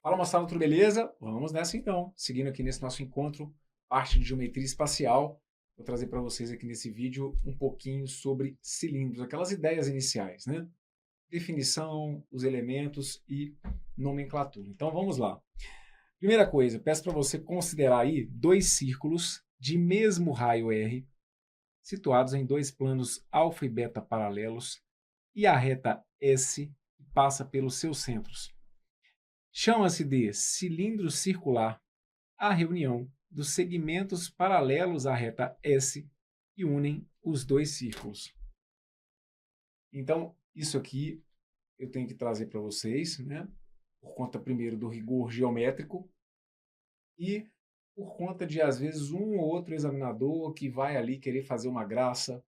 Fala moçada, tudo beleza? Vamos nessa então. Seguindo aqui nesse nosso encontro, parte de geometria espacial, vou trazer para vocês aqui nesse vídeo um pouquinho sobre cilindros, aquelas ideias iniciais, né? Definição, os elementos e nomenclatura. Então vamos lá. Primeira coisa, peço para você considerar aí dois círculos de mesmo raio R, situados em dois planos alfa e beta paralelos, e a reta S passa pelos seus centros. Chama-se de cilindro circular a reunião dos segmentos paralelos à reta S que unem os dois círculos. Então, isso aqui eu tenho que trazer para vocês, né? Por conta primeiro do rigor geométrico e por conta de, às vezes, um ou outro examinador que vai ali querer fazer uma graça,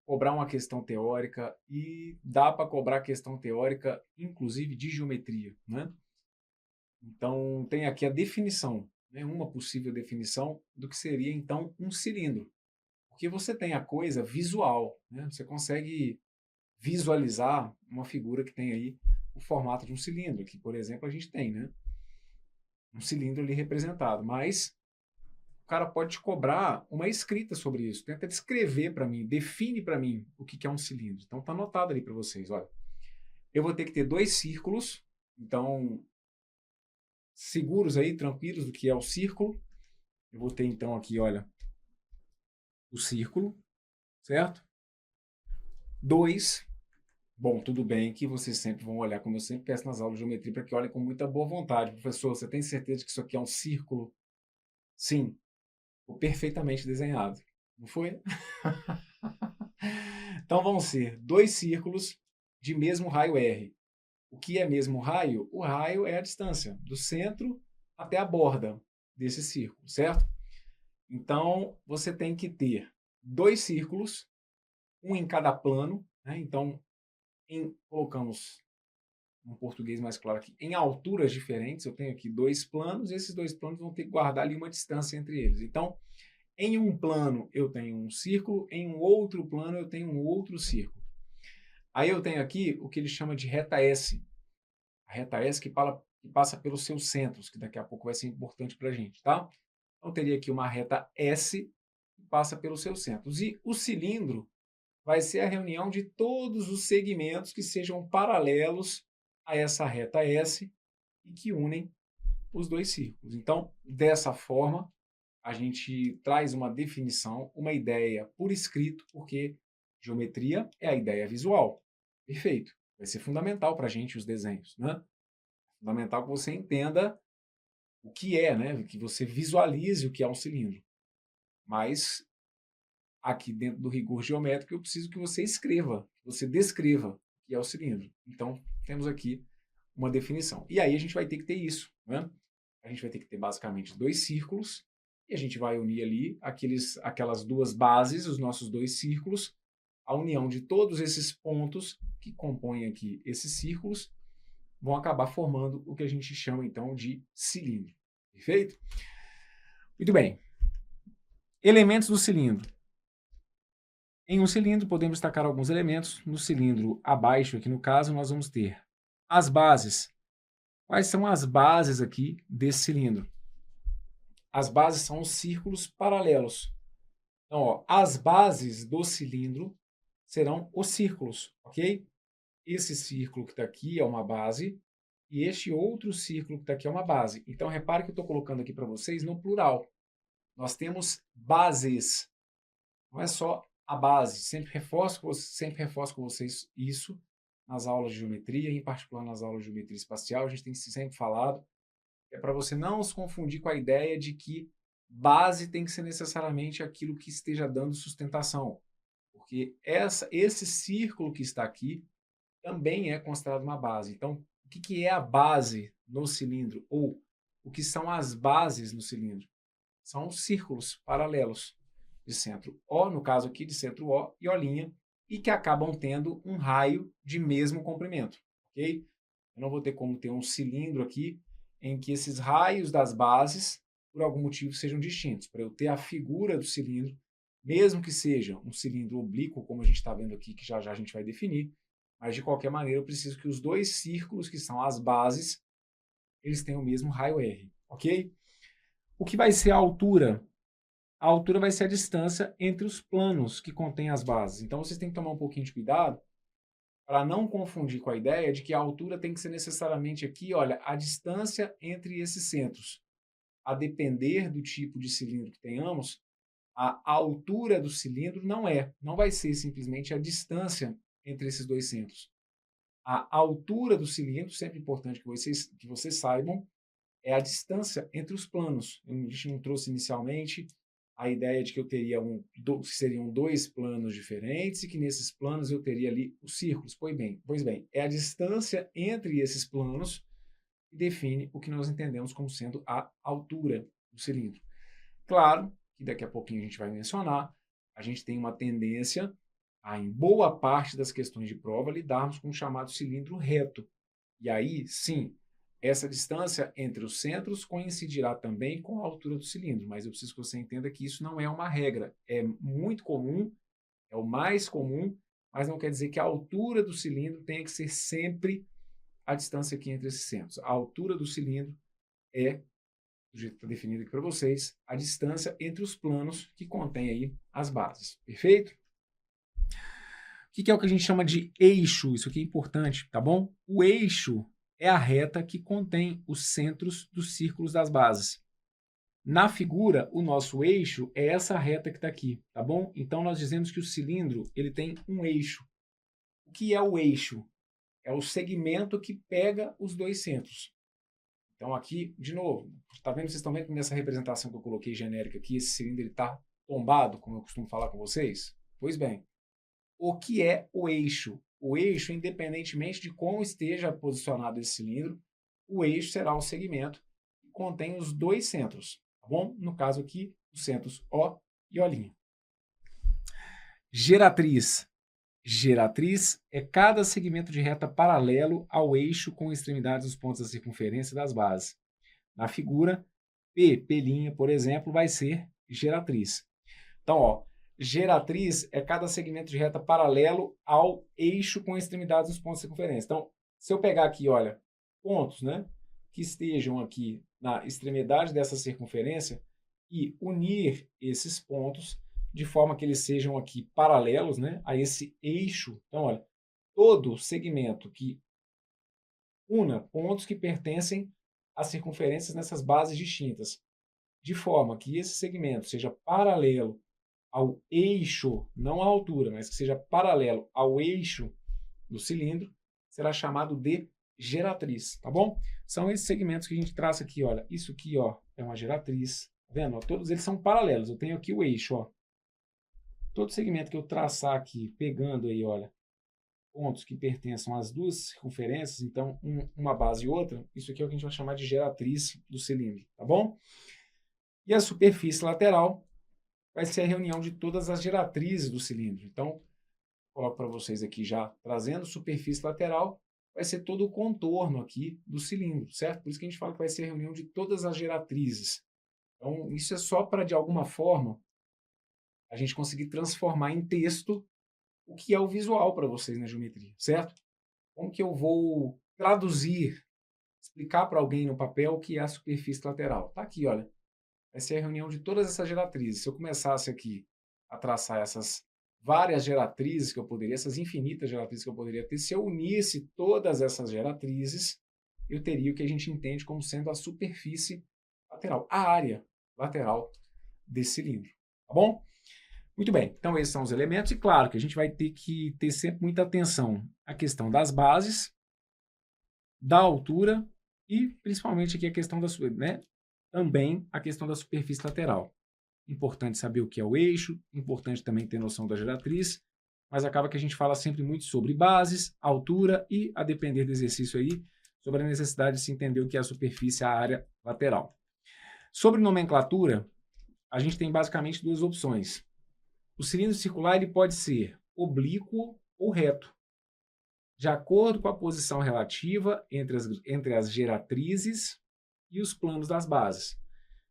cobrar uma questão teórica, e dá para cobrar questão teórica, inclusive de geometria, né? Então, tem aqui a definição, né, uma possível definição do que seria, então, um cilindro. Porque você tem a coisa visual, né? Você consegue visualizar uma figura que tem aí o formato de um cilindro, que, por exemplo, a gente tem, né? Um cilindro ali representado, mas o cara pode te cobrar uma escrita sobre isso. Tenta descrever para mim, define para mim o que é um cilindro. Então, está anotado ali para vocês, olha. Eu vou ter que ter dois círculos, então seguros aí, tranquilos do que é o círculo. Eu vou ter então aqui, olha, o círculo, certo? Dois. Bom, tudo bem que vocês sempre vão olhar, como eu sempre peço nas aulas de geometria, para que olhem com muita boa vontade. Professor, você tem certeza que isso aqui é um círculo? Sim, ficou perfeitamente desenhado. Não foi? Então vão ser dois círculos de mesmo raio R. O que é mesmo raio? O raio é a distância do centro até a borda desse círculo, certo? Então, você tem que ter dois círculos, um em cada plano, né? Então, colocamos um português mais claro aqui, em alturas diferentes. Eu tenho aqui dois planos, e esses dois planos vão ter que guardar ali uma distância entre eles. Então, em um plano eu tenho um círculo, em um outro plano eu tenho um outro círculo. Aí eu tenho aqui o que ele chama de reta S. A reta S que passa pelos seus centros, que daqui a pouco vai ser importante para a gente, tá? Então, eu teria aqui uma reta S que passa pelos seus centros. E o cilindro vai ser a reunião de todos os segmentos que sejam paralelos a essa reta S e que unem os dois círculos. Então, dessa forma, a gente traz uma definição, uma ideia por escrito, porque geometria é a ideia visual. Perfeito. Vai ser fundamental para a gente os desenhos, né? Fundamental que você entenda o que é, né? Que você visualize o que é um cilindro. Mas aqui dentro do rigor geométrico eu preciso que você escreva, que você descreva o que é o cilindro. Então, temos aqui uma definição. E aí a gente vai ter que ter isso, né? A gente vai ter que ter basicamente dois círculos e a gente vai unir ali aquelas duas bases, os nossos dois círculos, a união de todos esses pontos que compõem aqui esses círculos vão acabar formando o que a gente chama então de cilindro. Perfeito? Muito bem. Elementos do cilindro. Em um cilindro podemos destacar alguns elementos. No cilindro abaixo, aqui no caso, nós vamos ter as bases. Quais são as bases aqui desse cilindro? As bases são os círculos paralelos. Então, ó, as bases do cilindro serão os círculos, ok? Esse círculo que está aqui é uma base e este outro círculo que está aqui é uma base. Então, repare que eu estou colocando aqui para vocês no plural. Nós temos bases, não é só a base. Sempre reforço com vocês isso nas aulas de geometria, em particular nas aulas de geometria espacial. A gente tem sempre falado, é para você não se confundir com a ideia de que base tem que ser necessariamente aquilo que esteja dando sustentação. Porque esse círculo que está aqui também é considerado uma base. Então, o que é a base no cilindro? Ou o que são as bases no cilindro? São círculos paralelos de centro O, no caso aqui de centro O e O', e que acabam tendo um raio de mesmo comprimento, ok? Eu não vou ter como ter um cilindro aqui em que esses raios das bases, por algum motivo, sejam distintos. Para eu ter a figura do cilindro, mesmo que seja um cilindro oblíquo, como a gente está vendo aqui, que já já a gente vai definir, mas de qualquer maneira eu preciso que os dois círculos, que são as bases, eles têm o mesmo raio R, ok? O que vai ser a altura? A altura vai ser a distância entre os planos que contêm as bases. Então, vocês têm que tomar um pouquinho de cuidado para não confundir com a ideia de que a altura tem que ser necessariamente aqui, olha, a distância entre esses centros. A depender do tipo de cilindro que tenhamos, a altura do cilindro não vai ser simplesmente a distância entre esses dois centros. A altura do cilindro, sempre importante que vocês saibam, é a distância entre os planos. A gente não trouxe inicialmente a ideia de que eu teria seriam dois planos diferentes e que nesses planos eu teria ali os círculos. Pois bem, é a distância entre esses planos que define o que nós entendemos como sendo a altura do cilindro. Claro que daqui a pouquinho a gente vai mencionar, a gente tem uma tendência a, em boa parte das questões de prova, lidarmos com o chamado cilindro reto. E aí, sim, essa distância entre os centros coincidirá também com a altura do cilindro, mas eu preciso que você entenda que isso não é uma regra. É muito comum, é o mais comum, mas não quer dizer que a altura do cilindro tenha que ser sempre a distância aqui entre esses centros. A altura do cilindro é, do jeito que está definido aqui para vocês, a distância entre os planos que contém aí as bases. Perfeito? O que é o que a gente chama de eixo? Isso aqui é importante, tá bom? O eixo é a reta que contém os centros dos círculos das bases. Na figura, o nosso eixo é essa reta que está aqui, tá bom? Então, nós dizemos que o cilindro ele tem um eixo. O que é o eixo? É o segmento que pega os dois centros. Então, aqui, de novo, tá vendo? Vocês estão vendo que nessa representação que eu coloquei genérica aqui, esse cilindro está tombado, como eu costumo falar com vocês? Pois bem, o que é o eixo? O eixo, independentemente de como esteja posicionado esse cilindro, o eixo será o segmento que contém os dois centros, tá bom? No caso aqui, os centros O e O'. Geratriz. Geratriz é cada segmento de reta paralelo ao eixo com extremidades dos pontos da circunferência das bases. Na figura, P', por exemplo, vai ser geratriz. Então, ó, geratriz é cada segmento de reta paralelo ao eixo com extremidades dos pontos de circunferência. Então, se eu pegar aqui, olha, pontos, né, que estejam aqui na extremidade dessa circunferência e unir esses pontos de forma que eles sejam aqui paralelos, né, a esse eixo. Então, olha, todo segmento que una pontos que pertencem a circunferências nessas bases distintas, de forma que esse segmento seja paralelo ao eixo, não à altura, mas que seja paralelo ao eixo do cilindro, será chamado de geratriz, tá bom? São esses segmentos que a gente traça aqui, olha, isso aqui, ó, é uma geratriz, tá vendo? Ó, todos eles são paralelos, eu tenho aqui o eixo, ó. Todo segmento que eu traçar aqui, pegando aí, olha, pontos que pertençam às duas circunferências, então uma base e outra, isso aqui é o que a gente vai chamar de geratriz do cilindro, tá bom? E a superfície lateral vai ser a reunião de todas as geratrizes do cilindro. Então, coloco para vocês aqui já trazendo superfície lateral, vai ser todo o contorno aqui do cilindro, certo? Por isso que a gente fala que vai ser a reunião de todas as geratrizes. Então, isso é só para, de alguma forma, a gente conseguir transformar em texto o que é o visual para vocês na geometria, certo? Como que eu vou traduzir, explicar para alguém no papel o que é a superfície lateral? Tá aqui, olha. Vai ser a reunião de todas essas geratrizes. Se eu começasse aqui a traçar essas várias geratrizes que eu poderia, essas infinitas geratrizes que eu poderia ter, se eu unisse todas essas geratrizes, eu teria o que a gente entende como sendo a superfície lateral, a área lateral desse cilindro, tá bom? Muito bem, então esses são os elementos, e claro que a gente vai ter que ter sempre muita atenção à questão das bases, da altura e principalmente aqui a questão da, né, também a questão da superfície lateral. Importante saber o que é o eixo, importante também ter noção da geratriz, mas acaba que a gente fala sempre muito sobre bases, altura e, a depender do exercício aí, sobre a necessidade de se entender o que é a superfície, a área lateral. Sobre nomenclatura, a gente tem basicamente duas opções. O cilindro circular ele pode ser oblíquo ou reto, de acordo com a posição relativa entre as geratrizes e os planos das bases.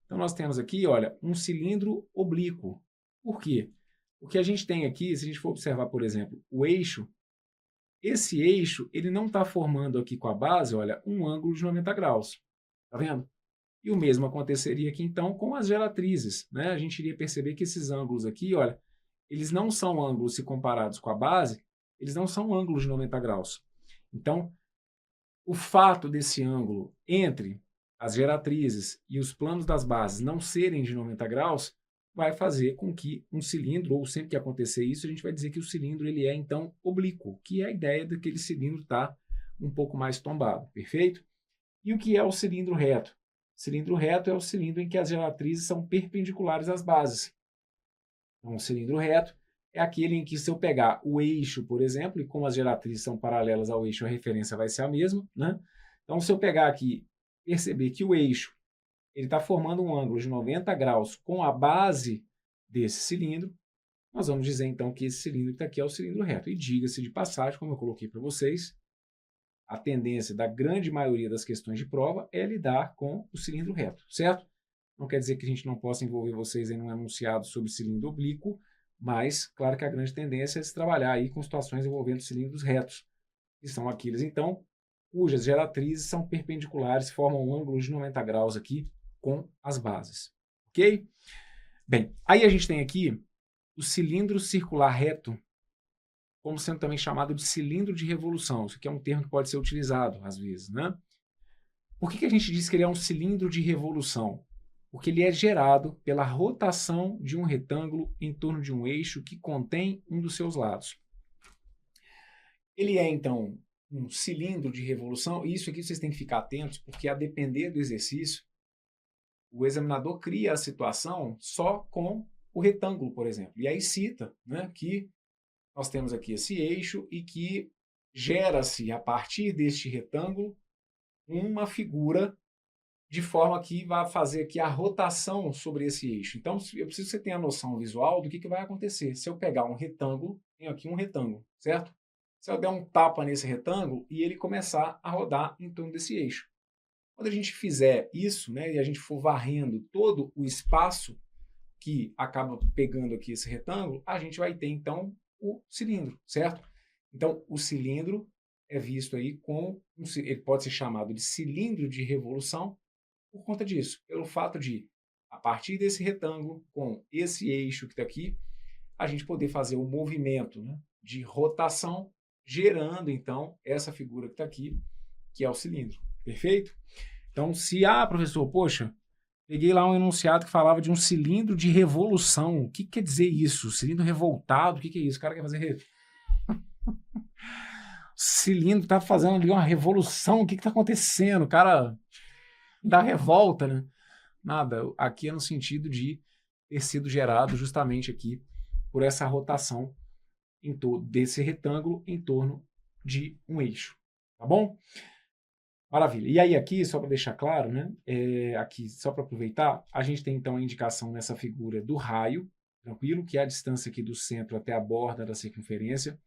Então, nós temos aqui, olha, um cilindro oblíquo. Por quê? Porque a gente tem aqui, se a gente for observar, por exemplo, o eixo, esse eixo ele não está formando aqui com a base, olha, um ângulo de 90 graus. Tá vendo? E o mesmo aconteceria aqui, então, com as geratrizes, né? A gente iria perceber que esses ângulos aqui, olha, eles não são ângulos, se comparados com a base, eles não são ângulos de 90 graus. Então, o fato desse ângulo entre as geratrizes e os planos das bases não serem de 90 graus vai fazer com que um cilindro, ou sempre que acontecer isso, a gente vai dizer que o cilindro ele é, então, oblíquo, que é a ideia daquele cilindro estar um pouco mais tombado, perfeito? E o que é o cilindro reto? O cilindro reto é o cilindro em que as geratrizes são perpendiculares às bases. Então, o cilindro reto é aquele em que, se eu pegar o eixo, por exemplo, e como as geratrizes são paralelas ao eixo, a referência vai ser a mesma, né? Então, se eu pegar aqui, perceber que o eixo ele está formando um ângulo de 90 graus com a base desse cilindro, nós vamos dizer, então, que esse cilindro que está aqui é o cilindro reto. E diga-se de passagem, como eu coloquei para vocês, a tendência da grande maioria das questões de prova é lidar com o cilindro reto, certo? Não quer dizer que a gente não possa envolver vocês em um enunciado sobre cilindro oblíquo, mas, claro que a grande tendência é se trabalhar aí com situações envolvendo cilindros retos, que são aqueles, então, cujas geratrizes são perpendiculares, formam um ângulo de 90 graus aqui com as bases, ok? Bem, aí a gente tem aqui o cilindro circular reto, como sendo também chamado de cilindro de revolução. Isso aqui é um termo que pode ser utilizado às vezes, né? Por que a gente diz que ele é um cilindro de revolução? Porque ele é gerado pela rotação de um retângulo em torno de um eixo que contém um dos seus lados. Ele é, então, um cilindro de revolução, e isso aqui vocês têm que ficar atentos, porque a depender do exercício, o examinador cria a situação só com o retângulo, por exemplo. E aí cita, né, que nós temos aqui esse eixo e que gera-se, a partir deste retângulo, uma figura de forma que vai fazer aqui a rotação sobre esse eixo. Então, eu preciso que você tenha a noção visual do que vai acontecer. Se eu pegar um retângulo, tenho aqui um retângulo, certo? Se eu der um tapa nesse retângulo e ele começar a rodar em torno desse eixo. Quando a gente fizer isso, né, e a gente for varrendo todo o espaço que acaba pegando aqui esse retângulo, a gente vai ter, então, o cilindro, certo? Então, o cilindro é visto aí como, ele pode ser chamado de cilindro de revolução por conta disso, pelo fato de, a partir desse retângulo, com esse eixo que está aqui, a gente poder fazer o movimento, né, de rotação, gerando, então, essa figura que está aqui, que é o cilindro. Perfeito? Então, se, professor, poxa, peguei lá um enunciado que falava de um cilindro de revolução. O que quer dizer isso? Cilindro revoltado? O que é isso? O cara quer fazer... cilindro está fazendo ali uma revolução. O que está acontecendo? O cara dá revolta, né? Nada. Aqui é no sentido de ter sido gerado justamente aqui por essa rotação desse retângulo em torno de um eixo. Tá bom? Maravilha. E aí aqui, só para deixar claro, né, aqui só para aproveitar, a gente tem então a indicação nessa figura do raio, tranquilo, que é a distância aqui do centro até a borda da circunferência.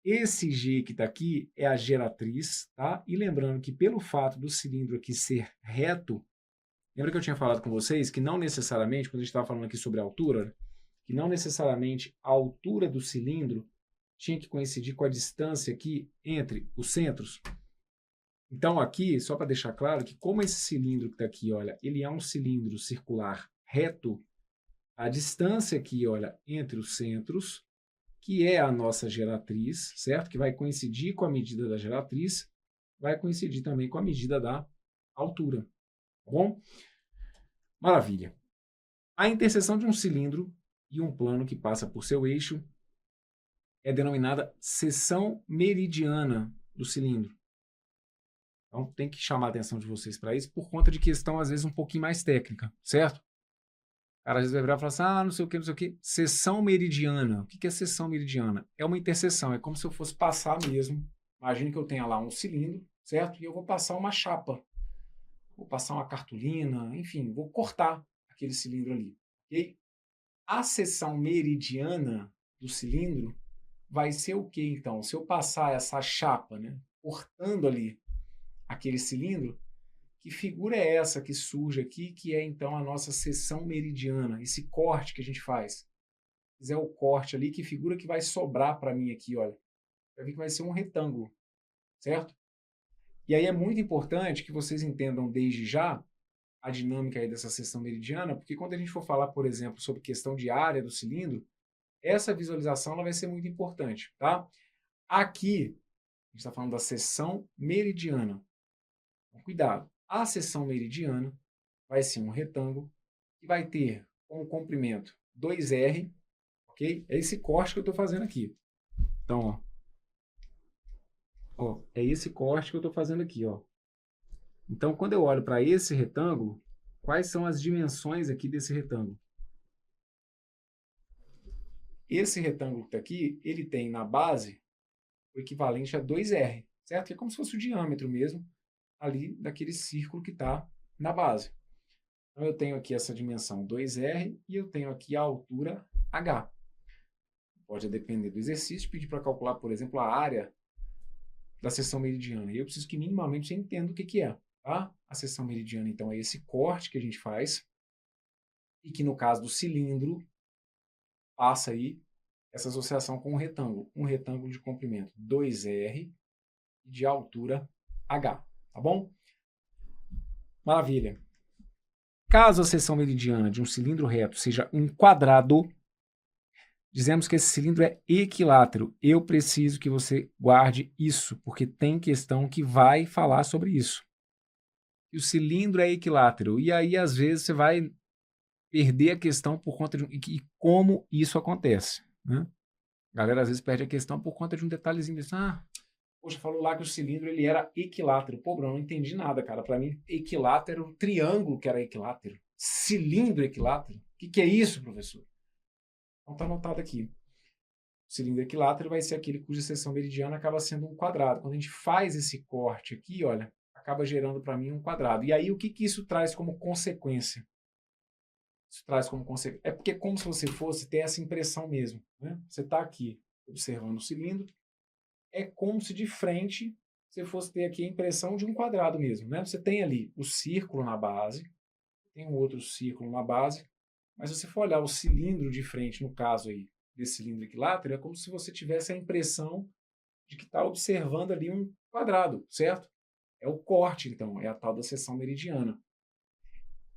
Esse G que está aqui é a geratriz, tá? E lembrando que pelo fato do cilindro aqui ser reto, lembra que eu tinha falado com vocês que não necessariamente, quando a gente estava falando aqui sobre a altura, que não necessariamente a altura do cilindro tinha que coincidir com a distância aqui entre os centros. Então aqui, só para deixar claro que como esse cilindro que está aqui, olha, ele é um cilindro circular reto, a distância aqui, olha, entre os centros, que é a nossa geratriz, certo? Que vai coincidir com a medida da geratriz, vai coincidir também com a medida da altura, tá bom? Maravilha. A interseção de um cilindro e um plano que passa por seu eixo é denominada seção meridiana do cilindro. Então, tem que chamar a atenção de vocês para isso, por conta de questão, às vezes, um pouquinho mais técnica, certo? O cara às vezes vai virar e falar assim, não sei o que, não sei o que. Seção meridiana. O que é seção meridiana? É uma interseção, é como se eu fosse passar mesmo. Imagine que eu tenha lá um cilindro, certo? E eu vou passar uma chapa. Vou passar uma cartolina, enfim, vou cortar aquele cilindro ali, ok? A seção meridiana do cilindro vai ser o que, então? Se eu passar essa chapa, né, cortando ali aquele cilindro, que figura é essa que surge aqui, que é então a nossa seção meridiana, esse corte que a gente faz. Se fizer o corte ali, que figura que vai sobrar para mim aqui, olha. Vai ver que vai ser um retângulo, certo? E aí é muito importante que vocês entendam desde já a dinâmica aí dessa seção meridiana, porque quando a gente for falar, por exemplo, sobre questão de área do cilindro, essa visualização ela vai ser muito importante, tá? Aqui, a gente está falando da seção meridiana. Então, cuidado, a seção meridiana vai ser um retângulo que vai ter como comprimento 2R, ok? É esse corte que eu estou fazendo aqui. Então, ó, é esse corte que eu estou fazendo aqui, ó. Então, quando eu olho para esse retângulo, quais são as dimensões aqui desse retângulo? Esse retângulo que está aqui, ele tem na base o equivalente a 2R, certo? Que é como se fosse o diâmetro mesmo ali daquele círculo que está na base. Então, eu tenho aqui essa dimensão 2R e eu tenho aqui a altura H. Pode depender do exercício, pedir para calcular, por exemplo, a área da seção meridiana. E eu preciso que minimamente você entenda o que é. Tá? A seção meridiana, então, é esse corte que a gente faz e que, no caso do cilindro, passa aí essa associação com um retângulo de comprimento 2R e de altura H, tá bom? Maravilha. Caso a seção meridiana de um cilindro reto seja um quadrado, dizemos que esse cilindro é equilátero. Eu preciso que você guarde isso, porque tem questão que vai falar sobre isso. E o cilindro é equilátero. E aí, às vezes, você vai perder a questão por conta de e como isso acontece, né? A galera às vezes perde a questão por conta de um detalhezinho desse. Poxa, falou lá que o cilindro ele era equilátero. Pô, Bruno, não entendi nada, cara. Para mim, equilátero era o triângulo que era equilátero. Cilindro equilátero? O que é isso, professor? Então tá anotado aqui. O cilindro equilátero vai ser aquele cuja seção meridiana acaba sendo um quadrado. Quando a gente faz esse corte aqui, olha, acaba gerando para mim um quadrado. E aí, o que isso traz como consequência? Isso traz como consequência. É porque é como se você fosse ter essa impressão mesmo, né? Você está aqui observando o cilindro, é como se de frente você fosse ter aqui a impressão de um quadrado mesmo, né? Você tem ali o círculo na base, tem um outro círculo na base, mas se você for olhar o cilindro de frente, no caso aí desse cilindro equilátero, é como se você tivesse a impressão de que está observando ali um quadrado, certo? É o corte, então, é a tal da seção meridiana.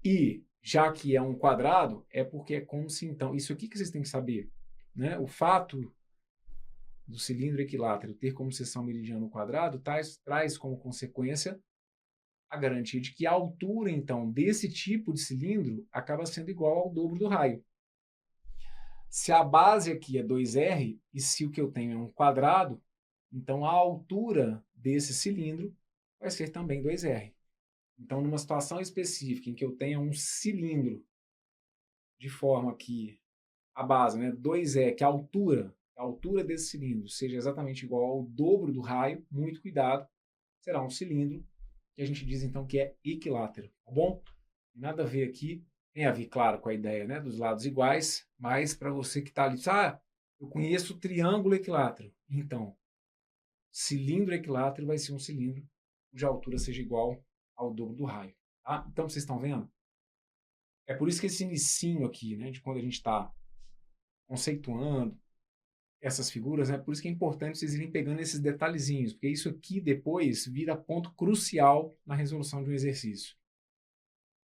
E já que é um quadrado, é porque é como se, então, isso aqui que vocês têm que saber, né? O fato do cilindro equilátero ter como seção meridiana um quadrado traz como consequência a garantia de que a altura, então, desse tipo de cilindro acaba sendo igual ao dobro do raio. Se a base aqui é 2R e se o que eu tenho é um quadrado, então a altura desse cilindro vai ser também 2R. Então, numa situação específica em que eu tenha um cilindro de forma que a base, né, 2E, que a altura desse cilindro seja exatamente igual ao dobro do raio, muito cuidado, será um cilindro que a gente diz então que é equilátero, tá bom? Nada a ver aqui, tem a ver, claro, com a ideia, né, dos lados iguais, mas para você que está ali, eu conheço o triângulo equilátero. Então, cilindro equilátero vai ser um cilindro cuja altura seja igual ao dobro do raio. Tá? Então, vocês estão vendo? É por isso que esse inicinho aqui, né, de quando a gente está conceituando essas figuras, é por isso que é importante vocês irem pegando esses detalhezinhos, porque isso aqui depois vira ponto crucial na resolução de um exercício.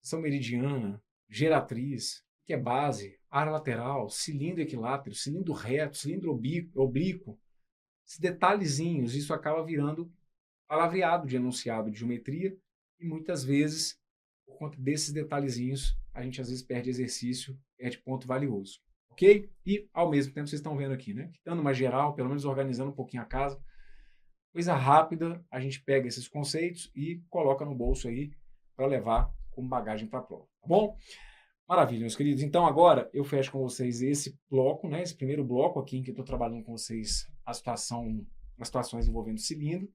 Seção meridiana, geratriz, que é base, área lateral, cilindro equilátero, cilindro reto, cilindro oblíquo. Esses detalhezinhos, isso acaba virando palavreado de enunciado de geometria e muitas vezes, por conta desses detalhezinhos, a gente às vezes perde exercício, perde ponto valioso. Ok? E, ao mesmo tempo, vocês estão vendo aqui, né? Dando uma geral, pelo menos organizando um pouquinho a casa. Coisa rápida, a gente pega esses conceitos e coloca no bolso aí para levar como bagagem para a prova. Tá bom? Maravilha, meus queridos. Então, agora eu fecho com vocês esse bloco, né? Esse primeiro bloco aqui em que eu estou trabalhando com vocês as situações envolvendo cilindro.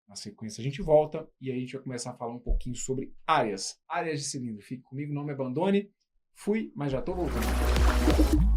Na sequência a gente volta e aí a gente vai começar a falar um pouquinho sobre áreas de cilindro. Fique comigo, não me abandone. Fui, mas já estou voltando.